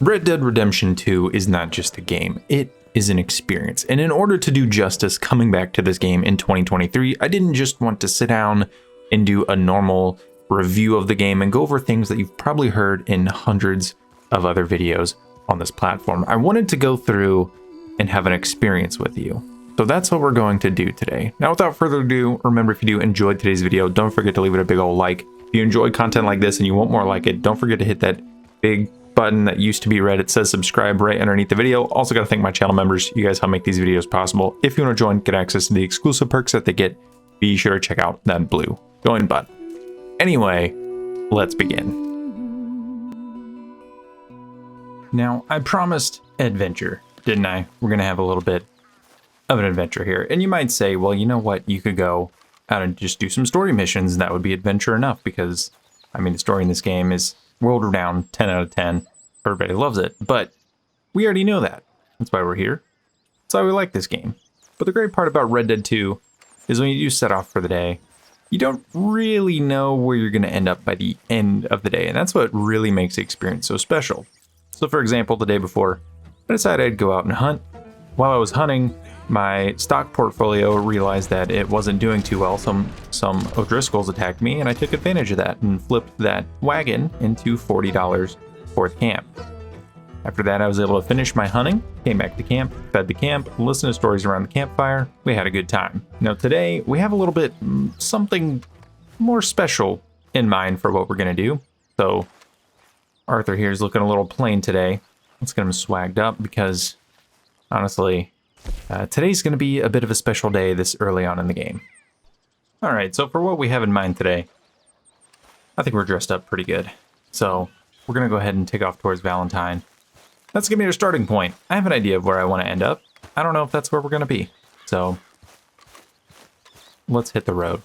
Red Dead Redemption 2 is not just a game, it is an experience. And in order to do justice coming back to this game in 2023, I didn't just want to sit down and do a normal review of the game and go over things that you've probably heard in hundreds of other videos on this platform. I wanted to go through and have an experience with you. So that's what we're going to do today. Now, without further ado, remember, if you do enjoy today's video, don't forget to leave it a big old like. If you enjoy content like this and you want more like it, don't forget to hit that big button that used to be red. It says subscribe right underneath the video. Also got to thank my channel members. You guys help make these videos possible. If you want to join, get access to the exclusive perks that they get, be sure to check out that blue join button. Anyway, let's begin. Now, I promised adventure, didn't I? We're going to have a little bit of an adventure here. And you might say, well, you know what? You could go out and just do some story missions, and that would be adventure enough because, I mean, the story in this game is world renowned, 10 out of 10. Everybody loves it, but we already know that. That's why we're here. That's why we like this game. But the great part about Red Dead 2 is when you do set off for the day, you don't really know where you're going to end up by the end of the day, and that's what really makes the experience so special. So for example, the day before, I decided I'd go out and hunt. While I was hunting, my stock portfolio realized that it wasn't doing too well. Some O'Driscolls attacked me, and I took advantage of that and flipped that wagon into $40 for the camp. After that, I was able to finish my hunting, came back to camp, fed the camp, listened to stories around the campfire. We had a good time. Now today, we have a little bit something more special in mind for what we're going to do. So Arthur here is looking a little plain today. Let's get him swagged up because, honestly, today's going to be a bit of a special day this early on in the game. All right, so for what we have in mind today, I think we're dressed up pretty good. So we're going to go ahead and take off towards Valentine. That's going to be our starting point. I have an idea of where I want to end up. I don't know if that's where we're going to be. So let's hit the road.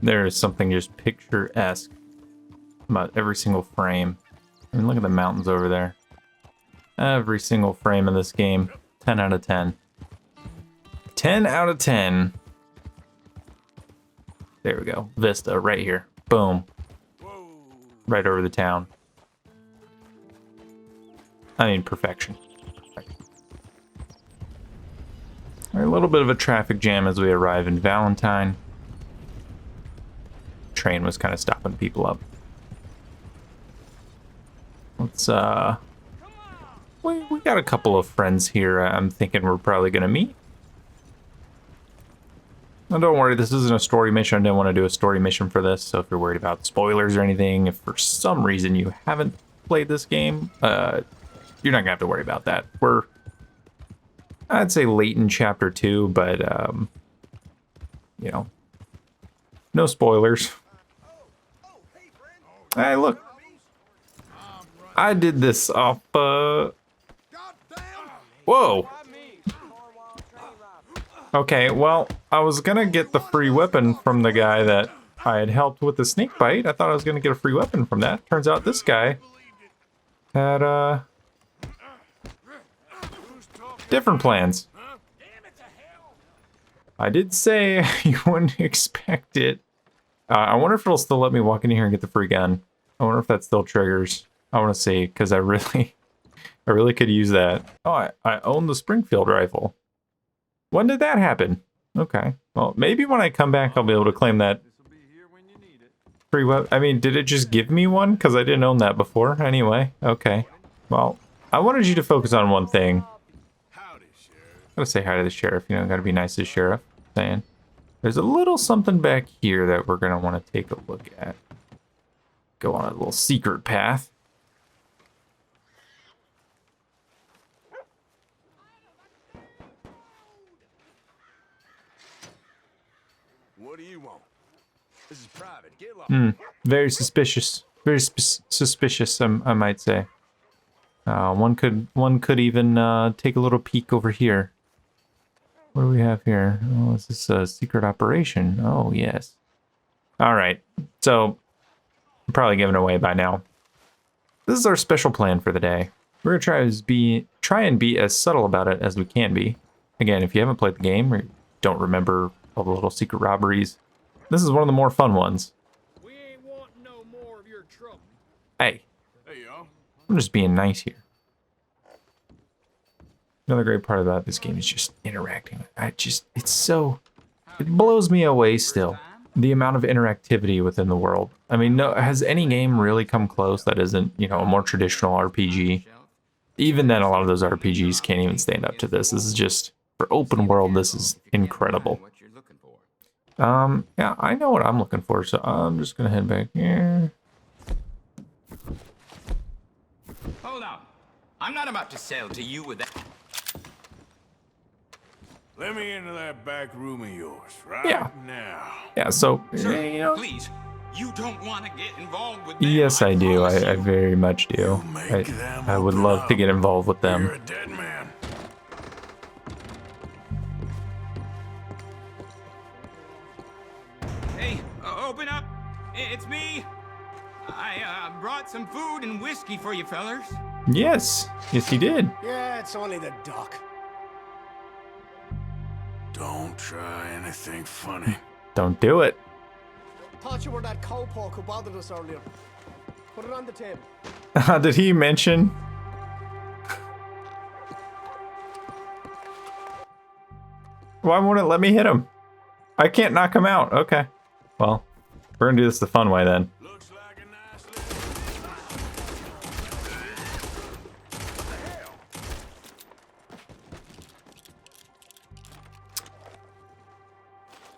There is something just picturesque about every single frame. I mean, look at the mountains over there. Every single frame of this game, 10 out of 10. 10 out of 10. There we go. Vista right here. Boom. Right over the town. I mean, perfection. A little bit of a traffic jam as we arrive in Valentine. Train was kind of stopping people up. Let's, we got a couple of friends here I'm thinking we're probably going to meet. Now, don't worry, this isn't a story mission. I didn't want to do a story mission for this, so if you're worried about spoilers or anything, if for some reason you haven't played this game, you're not going to have to worry about that. We're, I'd say, late in Chapter 2, but, you know, no spoilers. Hey, look. I did this off, Whoa. Okay, well, I was gonna get the free weapon from the guy that I had helped with the snake bite. I thought I was gonna get a free weapon from that. Turns out this guy had, different plans. I did say you wouldn't expect it. I wonder if it'll still let me walk in here and get the free gun. I wonder if that still triggers. I want to see, because I really could use that. Oh, I own the Springfield rifle. When did that happen? Okay. Well, maybe when I come back, I'll be able to claim that free weapon. I mean, did it just give me one? Because I didn't own that before. Anyway, okay. Well, I wanted you to focus on one thing. Gotta say hi to the sheriff. You know, gotta be nice to the sheriff. Saying. There's a little something back here that we're gonna want to take a look at. Go on a little secret path. What do you want? This is private. Get lost. Very suspicious. Very suspicious, I might say. One could even take a little peek over here. What do we have here? Oh, is this a secret operation? Oh, yes. All right. So, I'm probably giving away by now. This is our special plan for the day. We're gonna try and be as subtle about it as we can be. Again, if you haven't played the game or don't remember all the little secret robberies, this is one of the more fun ones. We ain't wanting no more of your Hey, Hey, yo. I'm just being nice here. Another great part about this game is just interacting. It blows me away still. The amount of interactivity within the world. I mean, no, has any game really come close that isn't, you know, a more traditional RPG? Even then, a lot of those RPGs can't even stand up to this. This is just, for open world, this is incredible. Yeah, I know what I'm looking for, so I'm just gonna head back here. Hold on. I'm not about to sell to you with that. Let me into that back room of yours right Yeah. now. Yeah, so, Sir, you know, please. You don't want to get involved with them. yes, I do. promise I you. very much do. You make them I would open love to up. get involved with You're them. a dead man. Hey, open up. It's me. I brought some food and whiskey for you fellers. Yes, yes, he did. Yeah, it's only the doc. Don't try anything funny. Don't do it. Thought you were that cowpoke who bothered us earlier. Put it on the table. Did he mention? Why won't it let me hit him? I can't knock him out. Okay. Well, we're gonna do this the fun way then. Looks like a nice little...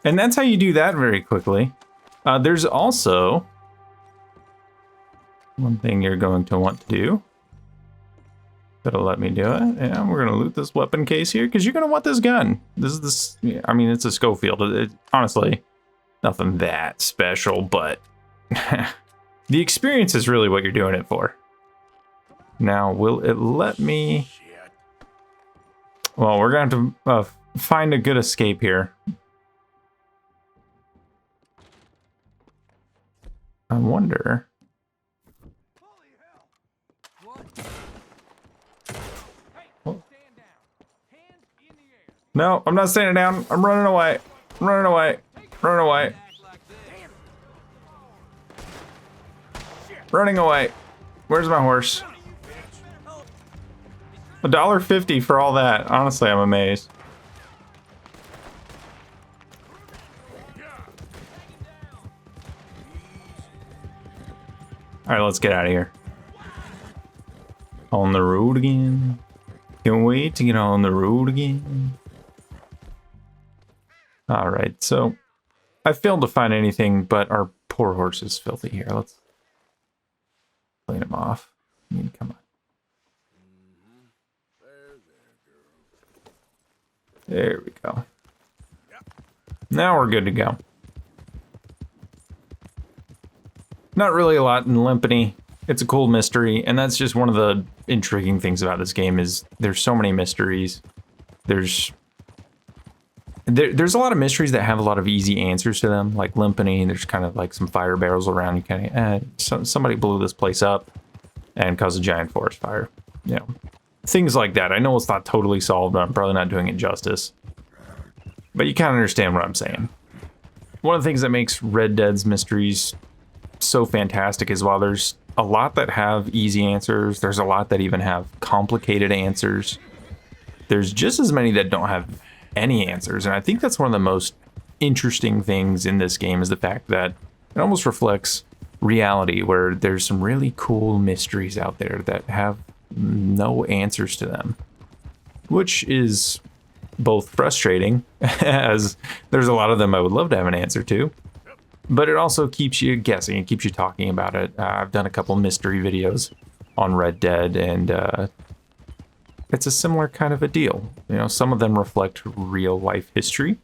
And that's how you do that very quickly. There's also one thing you're going to want to do. That'll let me do it. And we're gonna loot this weapon case here because you're gonna want this gun. I mean, it's a Schofield. Honestly, nothing that special, but the experience is really what you're doing it for. Now, will it let me? Shit. Well, we're going to find a good escape here. I wonder. No, I'm not standing down. I'm running away. I'm running away. Running away. Running away. Where's my horse? $1.50 for all that. Honestly, I'm amazed. All right, let's get out of here. On the road again. Can't wait to get on the road again. All right, so I failed to find anything, but our poor horse is filthy here. Let's clean him off. I mean, come on. There we go. Now we're good to go. Not really a lot in Limpany. It's a cool mystery, and that's just one of the intriguing things about this game is there's so many mysteries. There's a lot of mysteries that have a lot of easy answers to them, like Limpany. There's kind of like some fire barrels around. You kind of, somebody blew this place up and caused a giant forest fire. You know, things like that. I know it's not totally solved, but I'm probably not doing it justice. But you kind of understand what I'm saying. One of the things that makes Red Dead's mysteries so fantastic is while there's a lot that have easy answers, there's a lot that even have complicated answers. There's just as many that don't have any answers, and I think that's one of the most interesting things in this game is the fact that it almost reflects reality, where there's some really cool mysteries out there that have no answers to them, which is both frustrating, as there's a lot of them I would love to have an answer to, but it also keeps you guessing. It keeps you talking about it. I've done a couple mystery videos on Red Dead, and it's a similar kind of a deal. You know, some of them reflect real life history.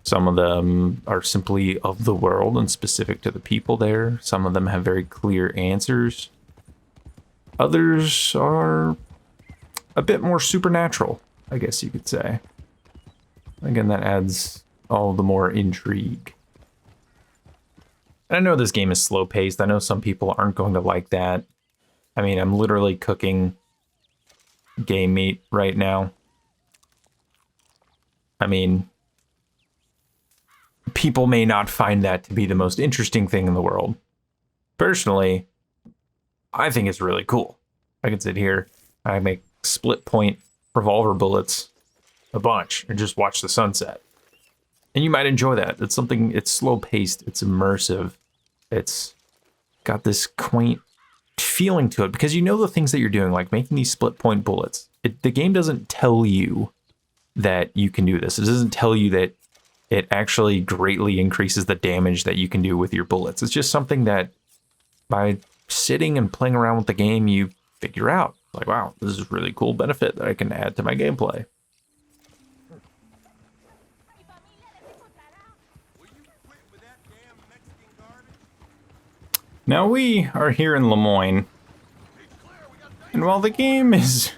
Some of them are simply of the world and specific to the people there. Some of them have very clear answers. Others are a bit more supernatural, I guess you could say. Again, that adds all the more intrigue. And I know this game is slow paced. I know some people aren't going to like that. I mean, I'm literally cooking game meat right now. I mean, people may not find that to be the most interesting thing in the world. Personally, I think it's really cool. I can sit here, I make split point revolver bullets a bunch and just watch the sunset. And you might enjoy that. It's something, it's slow paced, it's immersive. It's got this quaint feeling to it because you know the things that you're doing, like making these split point bullets. The game doesn't tell you that you can do this. It doesn't tell you that it actually greatly increases the damage that you can do with your bullets. It's just something that by sitting and playing around with the game, you figure out. Like, wow, this is a really cool benefit that I can add to my gameplay. Now we are here in Lemoyne, and while the game is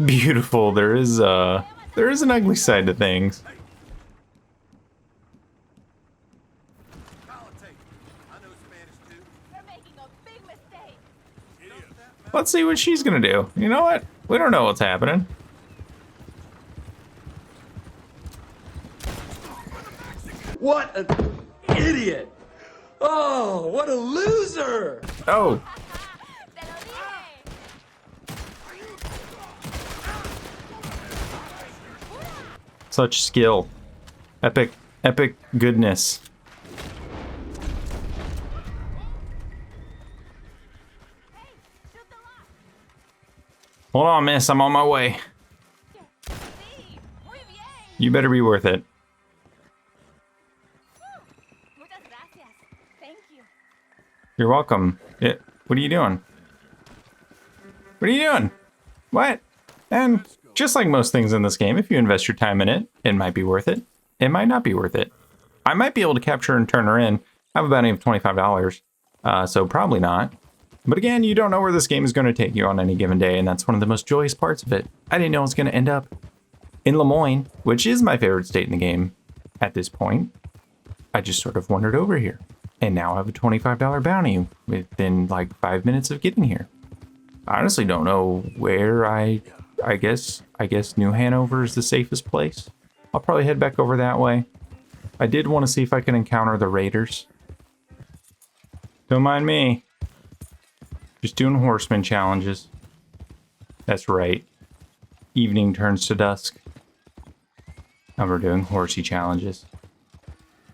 beautiful, there is an ugly side to things. Let's see what she's gonna do. You know what? We don't know what's happening. What an idiot! Oh, what a loser! Oh. Such skill. Epic goodness. Hold on, miss. I'm on my way. You better be worth it. You're welcome. What are you doing? What are you doing? What? And just like most things in this game, if you invest your time in it, it might be worth it. It might not be worth it. I might be able to capture and turn her in. I have a bounty of $25, so probably not. But again, you don't know where this game is going to take you on any given day, and that's one of the most joyous parts of it. I didn't know it was going to end up in Lemoyne, which is my favorite state in the game at this point. I just sort of wandered over here, and now I have a $25 bounty within like 5 minutes of getting here. I honestly don't know where I guess New Hanover is the safest place. I'll probably head back over that way. I did want to see if I can encounter the raiders. Don't mind me. Just doing horseman challenges. That's right. Evening turns to dusk. And we're doing horsey challenges.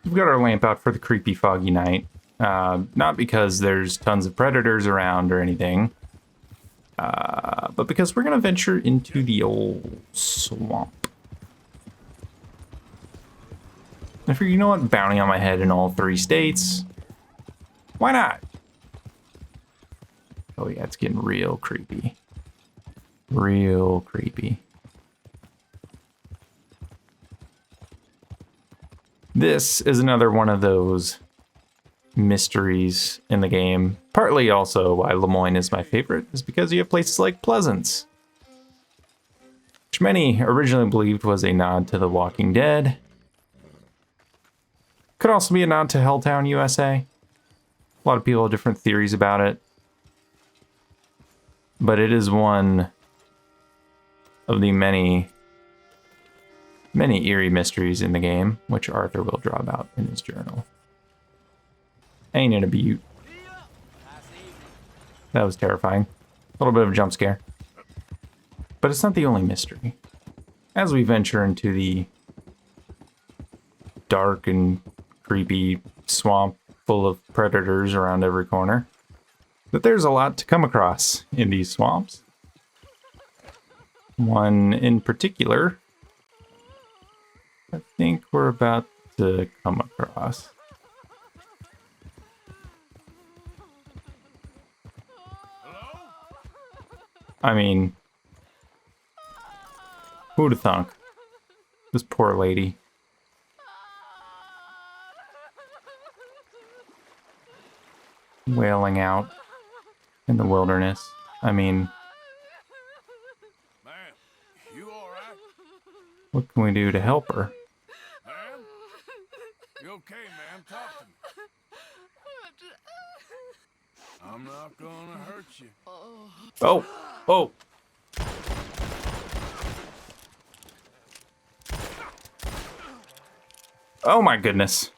We've got our lamp out for the creepy foggy night. Not because there's tons of predators around or anything. But because we're going to venture into the old swamp. I figure, you know what? Bounty on my head in all 3 states. Why not? Oh yeah, it's getting real creepy. Real creepy. This is another one of those mysteries in the game. Partly also why Lemoyne is my favorite, is because you have places like Pleasance, which many originally believed was a nod to The Walking Dead. Could also be a nod to Helltown, USA. A lot of people have different theories about it. But it is one of the many eerie mysteries in the game, which Arthur will draw about in his journal. Ain't it a beaut? That was terrifying. A little bit of a jump scare. But it's not the only mystery. As we venture into the dark and creepy swamp full of predators around every corner, that there's a lot to come across in these swamps. One in particular, I think we're about to come across. I mean, who'd have thunk? This poor lady. Wailing out in the wilderness. I mean, Man, you all right? what can we do to help her? Man? You okay, man? Talk to me. I'm not gonna hurt you. Oh, oh. Oh my goodness.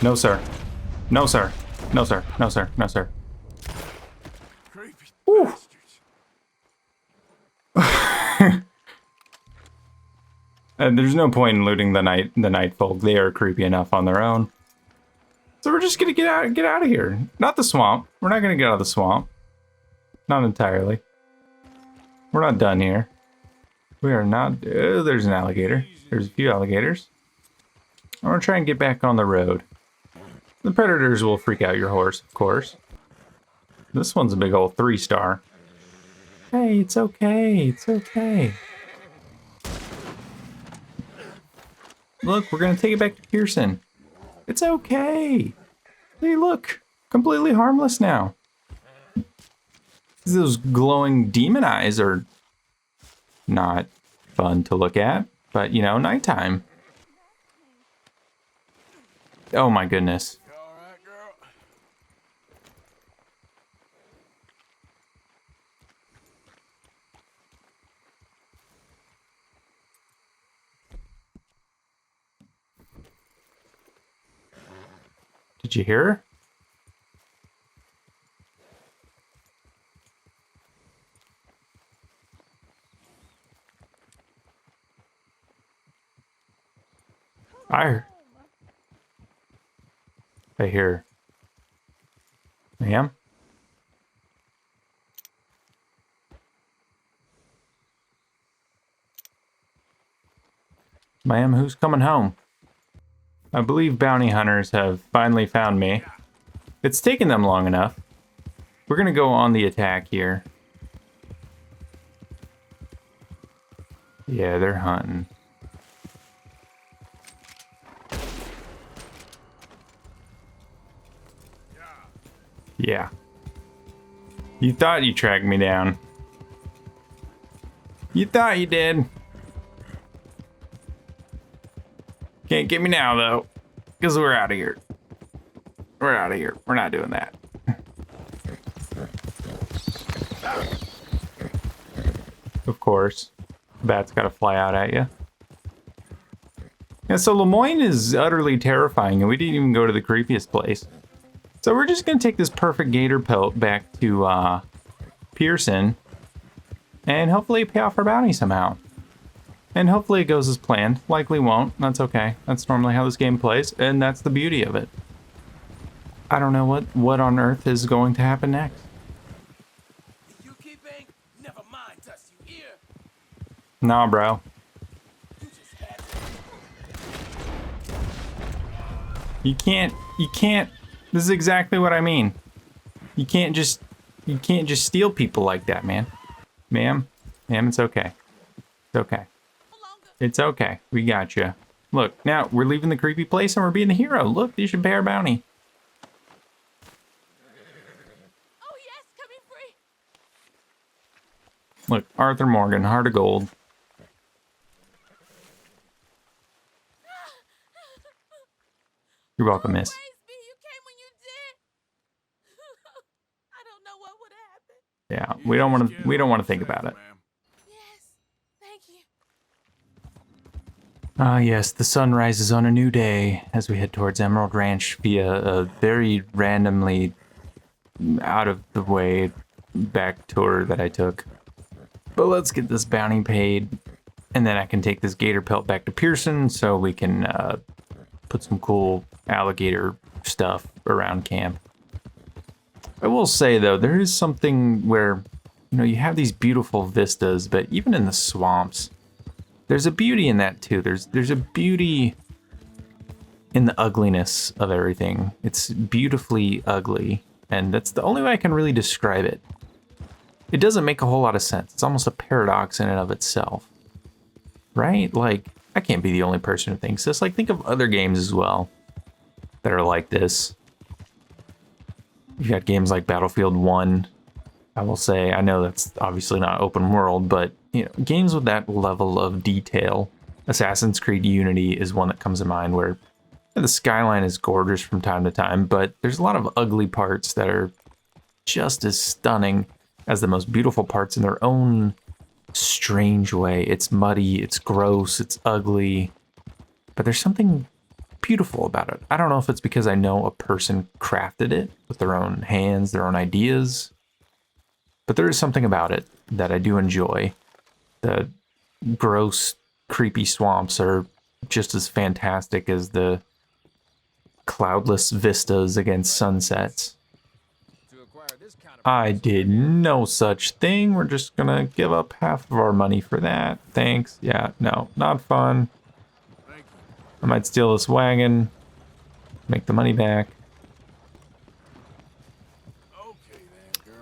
No, sir. No, sir. No, sir. No, sir. No, sir. Creepy Ooh. bastards. And there's no point in looting the night folk. They are creepy enough on their own. So we're just gonna get out of here. Not the swamp. We're not gonna get out of the swamp. Not entirely. We're not done here. We are not. Oh, there's an alligator. There's a few alligators. I'm gonna try and get back on the road. The predators will freak out your horse, of course. This one's a big old 3-star. Hey, it's okay. It's okay. Look, we're gonna take it back to Pearson. It's okay. Hey, look. Completely harmless now. Those glowing demon eyes are not fun to look at, but you know, nighttime. Oh my goodness. You all right, girl? Did you hear her? I hear. Ma'am? Ma'am, who's coming home? I believe bounty hunters have finally found me. It's taken them long enough. We're gonna go on the attack here. Yeah, they're hunting. Yeah. You thought you tracked me down. You thought you did. Can't get me now, though. Because we're out of here. We're out of here. We're not doing that. Of course. Bat's gotta fly out at you. Yeah, so Lemoyne is utterly terrifying, and we didn't even go to the creepiest place. So we're just gonna take this perfect gator pelt back to Pearson and hopefully pay off our bounty somehow. And hopefully it goes as planned. Likely won't. That's okay. That's normally how this game plays, and that's the beauty of it. I don't know what on earth is going to happen next. You keeping? Never mind us, you hear? Nah, bro. You just had You can't. This is exactly what I mean. You can't just steal people like that, man. Ma'am, it's okay. It's okay. It's okay. We got you. Look, now we're leaving the creepy place and we're being the hero. Look, you should pay our bounty. Oh yes, coming free. Look, Arthur Morgan, Heart of Gold. You're welcome, miss. Praise be, you came when you did. I don't know what would happen. Yeah, we don't want to think about it. Yes, thank you. Ah, yes, the sun rises on a new day as we head towards Emerald Ranch via a very randomly out of the way back tour that I took. But let's get this bounty paid, and then I can take this gator pelt back to Pearson so we can put some cool alligator stuff around camp. I will say though, there is something where, you know, you have these beautiful vistas, but even in the swamps, there's a beauty in that too. There's a beauty in the ugliness of everything. It's beautifully ugly, and that's the only way I can really describe it. It doesn't make a whole lot of sense. It's almost a paradox in and of itself, right? Like, I can't be the only person who thinks this. Like, think of other games as well that are like this. You've got games like Battlefield 1. I will say, I know that's obviously not open world, but you know, games with that level of detail. Assassin's Creed Unity is one that comes to mind where the skyline is gorgeous from time to time, but there's a lot of ugly parts that are just as stunning as the most beautiful parts in their own strange way. It's muddy, it's gross, it's ugly, but there's something beautiful about it. I don't know if it's because I know a person crafted it with their own hands, their own ideas, but there is something about it that I do enjoy. The gross, creepy swamps are just as fantastic as the cloudless vistas against sunsets. I did no such thing. We're just gonna give up half of our money for that. Thanks. Yeah, no, not fun. I might steal this wagon, make the money back.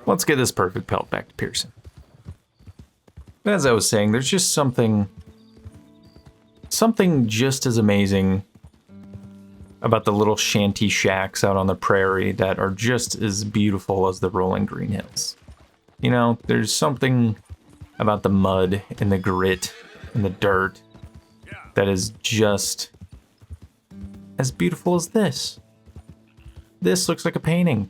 Let's get this perfect pelt back to Pearson. As I was saying, there's just something just as amazing about the little shanty shacks out on the prairie that are just as beautiful as the rolling green hills. You know, there's something about the mud and the grit and the dirt that is just as beautiful as this. This looks like a painting.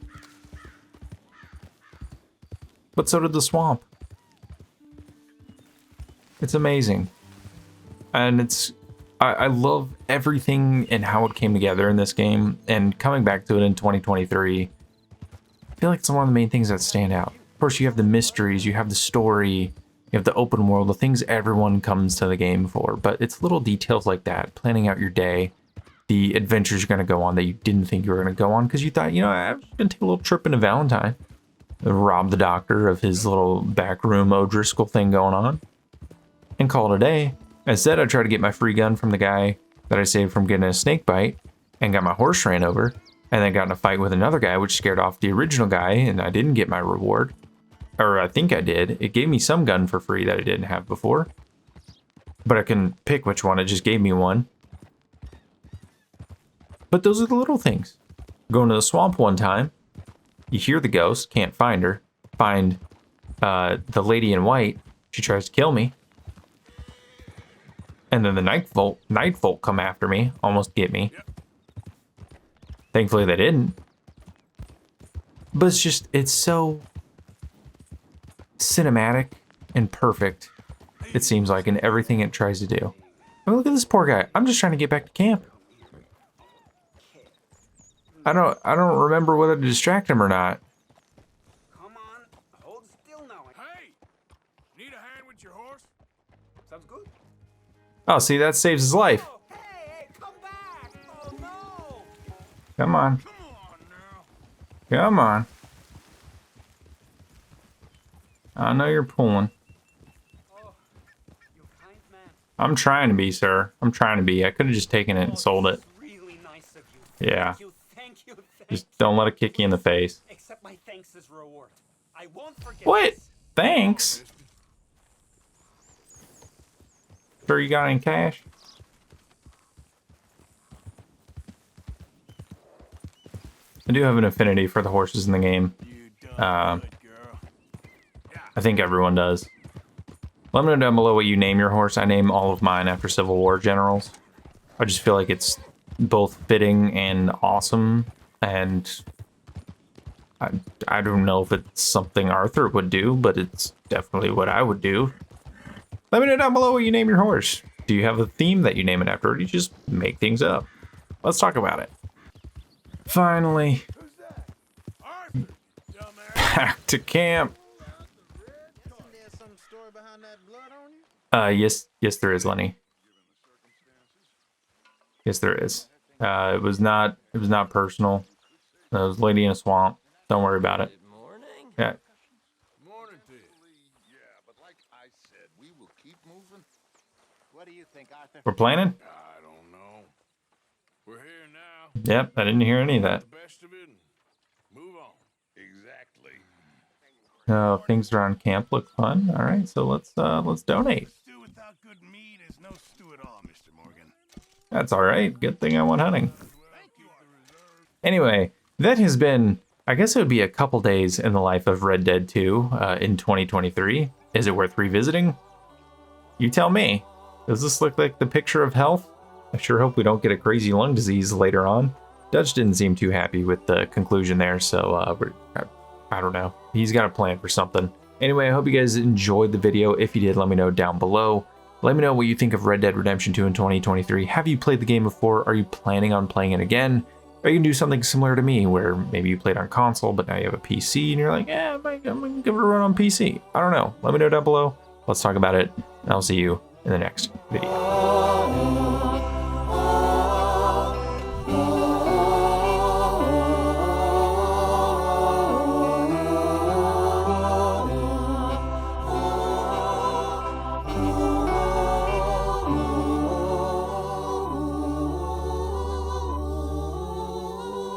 But so did the swamp. It's amazing. And I love everything and how it came together in this game, and coming back to it in 2023, I feel like it's one of the main things that stand out. Of course, you have the mysteries, you have the story, you have the open world, the things everyone comes to the game for, but it's little details like that, planning out your day, the adventures you're going to go on that you didn't think you were going to go on because you thought, you know, I'm just going to take a little trip into Valentine, rob the doctor of his little backroom O'Driscoll thing going on, and call it a day. Instead, I tried to get my free gun from the guy that I saved from getting a snake bite and got my horse ran over, and then got in a fight with another guy, which scared off the original guy, and I didn't get my reward. Or I think I did. It gave me some gun for free that I didn't have before. But I can pick which one. It just gave me one. But those are the little things. Going to the swamp one time, you hear the ghost, can't find her. Find the lady in white. She tries to kill me. And then the night folk come after me, almost get me. Thankfully they didn't. But it's so cinematic and perfect, it seems like, in everything it tries to do. I mean, look at this poor guy. I'm just trying to get back to camp. I don't remember whether to distract him or not. Come on, hold still now. Hey! Need a hand with your horse? Sounds good. Oh, see, that saves his life. Hey, come back! Oh no! Come on. Come on now. Come on. I know you're pulling. Oh, you're kind man. I'm trying to be, sir. I'm trying to be. I could have just taken it and sold it. Really nice of you. Yeah. Thank you. Just don't let it kick you in the face. Accept my thanks as reward. I won't forget. What? this. Thanks. Sure you got any cash? I do have an affinity for the horses in the game. You done good, girl. I think everyone does. Let me know down below what you name your horse. I name all of mine after Civil War generals. I just feel like it's both fitting and awesome, and I don't know if it's something Arthur would do, but it's definitely what I would do. Let me know down below what you name your horse. Do you have a theme that you name it after, or do you just make things up? Let's talk about it. Finally, Who's that? Arthur, dumbass. back to camp. Isn't there some story behind that blood on you? Yes, there is, Lenny. Yes, there is. It was not personal. It was lady in a swamp. Don't worry about it. Yeah. Morning to you. Yeah, but like I said, we will keep moving. What do you think, Arthur? We're planning? I don't know. We're here now. Yep, I didn't hear any of that. The best of it. And move on. Exactly. Things around camp look fun. All right, so let's donate. Stew without good meat is no stew at all, Mr. Morgan. That's all right. Good thing I went hunting. Anyway, that has been, I guess it would be a couple days in the life of Red Dead 2 in 2023. Is it worth revisiting? You tell me. Does this look like the picture of health? I sure hope we don't get a crazy lung disease later on. Dutch didn't seem too happy with the conclusion there, so I don't know. He's got a plan for something. Anyway, I hope you guys enjoyed the video. If you did, let me know down below. Let me know what you think of Red Dead Redemption 2 in 2023. Have you played the game before? Are you planning on playing it again? Or you can do something similar to me, where maybe you played on console, but now you have a PC, and you're like, yeah, I'm gonna give it a run on PC. I don't know. Let me know down below. Let's talk about it. I'll see you in the next video.